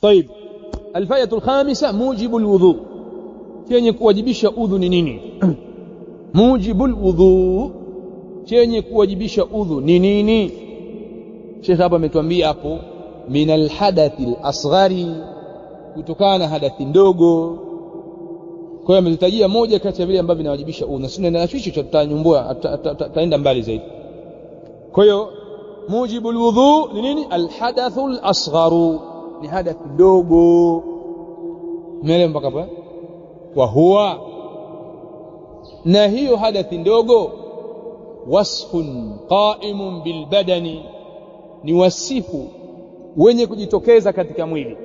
طيب الفائدة الخامسة موجب الوضوء chenye kuwajibisha udhu ni nini mujibul wudhu chenye kuwajibisha udhu ni nini Sheikh hapa ametuambia hapo min alhadathi alasghari kutokana na hadathi ndogo kwa hiyo ametajia moja kati ya vile ambavyo vinawajibisha udhu na sisi na hicho tutanyumbua taenda mbali zaidi kwa hiyo mujibul wudhu ni nini alhadathu alasgharu ni hadathi ndogo umeelewa mpaka hapa wa huwa na hiyo hadathi ndogo wasfun qa'imun bil badani ni wasifu wenye kujitokeza katika mwili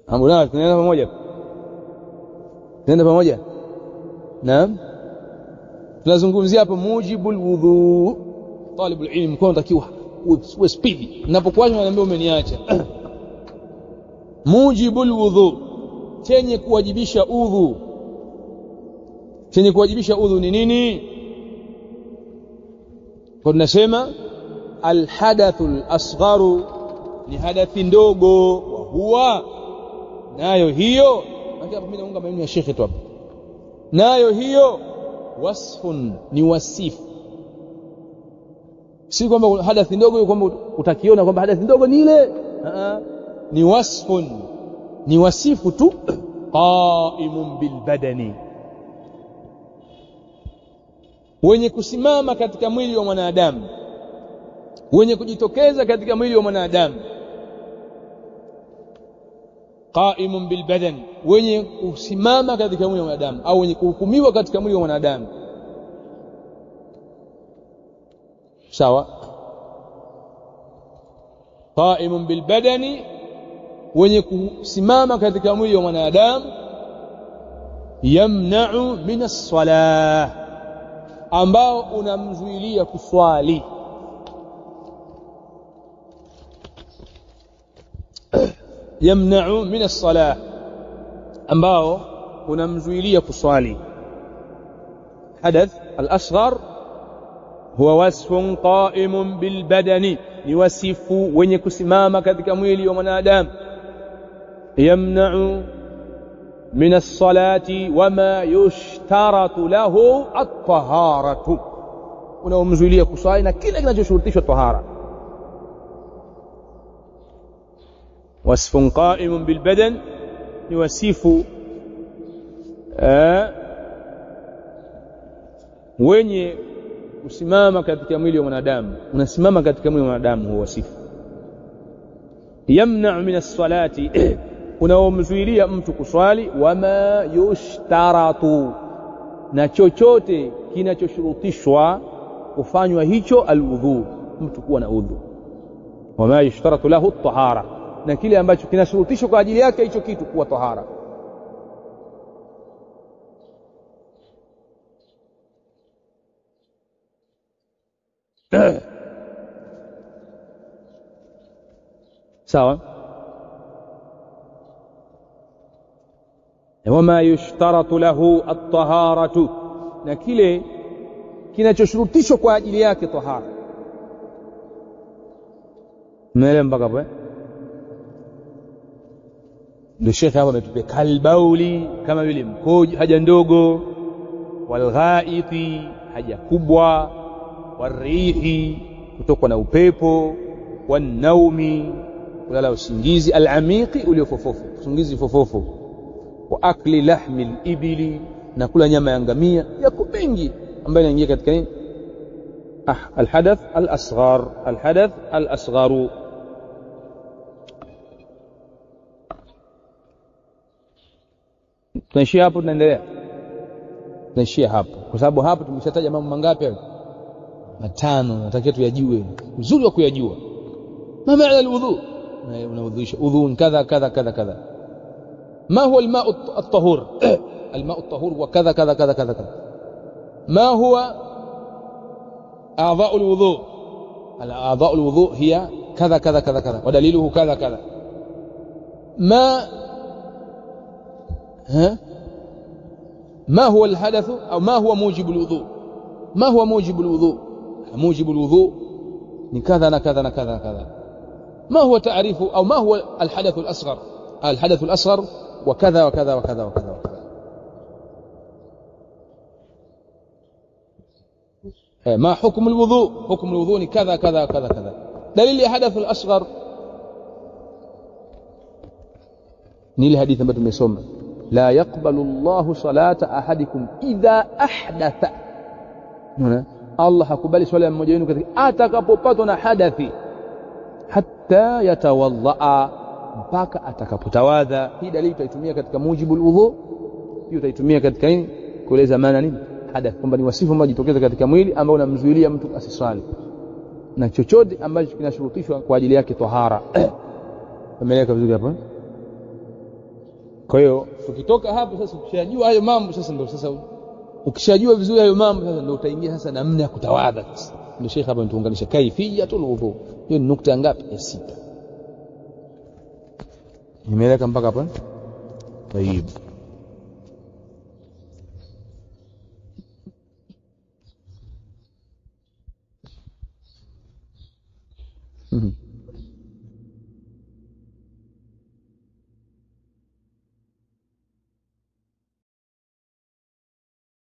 ambao tunaenda pamoja naam tunazungumzia hapa mujibul wudhu talibul ilm kwa unatakiwa uwe speed ninapokuwa naambia umeniacha mujibul wudhu chenye kuwajibisha udhu ni nini kwa tunasema alhadathul asgharu ni hadathi ndogo wa huwa nayo hiyo hata mimi naunga maneno ya Sheikh tu hapa nayo hiyo wasfun ni wasifu si kwamba hadathi ndogo kwamba utakiona kwamba hadathi ndogo ni ile ni wasfun ni wasifu tu qa'imun bil badani wenye kusimama katika mwili wa mwanadamu wenye kujitokeza katika mwili wa mwanadamu qa'imun bil badan wenye kusimama katika mwili wa mwanadamu au wenye kuhukumiwa katika mwili wa mwanadamu sawa qa'imun bil badani wenye kusimama katika mwili wa mwanadamu yamna'u min as-salah ambao unamzuilia kuswali yamna'u min as-salah ambao unamzuilia kuswali hadath al-asghar huwa wasfun qa'imun bil badani ni wasifu wenye kusimama katika mwili wa mwanadamu yamna'u min as-salati wama yushtaratu lahu at-taharatu unamzuilia kuswali na kile kinachoshurutishwa tahara wasfun qa'imun bil badan ni wasifu wenye kusimama katika mwili wa mwanadamu unasimama katika mwili wa mwanadamu huwa wasifu yamna'u min as-salati unaomzuilia mtu kuswali wama yushtaratu na chochote kinachoshurutishwa kufanywa hicho alwudhu mtu kuwa na udhu wama yushtaratu lahu at-tahara na kile ambacho kinashurutishwa kwa ajili yake hicho kitu kuwa tahara sawa wama yushtaratu lahu at-taharatu na kile kinachoshurutishwa kwa ajili yake tahara mele mpaka hapo ndio Sheikh hapa ametupia kalbauli kama vile mkojo haja ndogo walghaiti haja kubwa warihi kutokwa na upepo wanaumi kulala usingizi alamiqi uliofofofu usingizi fofofu wa akli lahmi alibili na kula nyama ya ngamia yako mengi ambayo inaingia katika nini alhadath alasghar alhadath alasgharu tunaishia hapo tunaendelea tunaishia hapo kwa sababu hapo tumeshataja mambo mangapi hapo matano natakiwa tuyajue uzuri wa kuyajua ma maana alwudhu unaudhisha udhu kadha kadha kadha kadha ما هو الماء الطهور الماء الطهور وكذا كذا كذا كذا كذا ما هو أعضاء الوضوء أعضاء الوضوء هي كذا كذا كذا كذا ودليله كذا كذا ما هو الحدث أو ما هو موجب الوضوء ما هو موجب الوضوء موجب الوضوء كذا كذا كذا كذا ما هو تعريف أو ما هو الحدث الأصغر؟ الحدث الأصغر وكذا وكذا وكذا وكذا وكذا. ما حكم الوضوء؟ حكم الوضوء كذا كذا كذا كذا. دليل الحدث الأصغر نيل حديث ambayo tumesoma, la yaqbalu Allahu salata ahadikum idha ahdatha. Allah hakubali swala ya mmoja wenu katika atakapopatwa na hadathi, hatta yatawadha, mpaka atakapotawadha. Hii dalili tutaitumia katika mujibul wudhu, hiyo tutaitumia katika nini? Kueleza maana nini hadath, kwamba ni wasifu ambao jitokeza katika mwili ambao unamzuilia mtu asiswali, na chochote ambacho kinashurutishwa kwa ajili yake tahara. Umeeleka vizuri hapo? Kwa hiyo tukitoka hapo sasa, ukishajua hayo mambo sasa, ndio sasa ukishajua vizuri hayo mambo sasa, ndio utaingia sasa namna ya kutawadha. Sasa ndio Sheikh hapa anatuunganisha kaifiyatul wudhu. Hiyo ni nukta ngapi? Ya 6. Imeeleka mpaka hapo? Tayeb.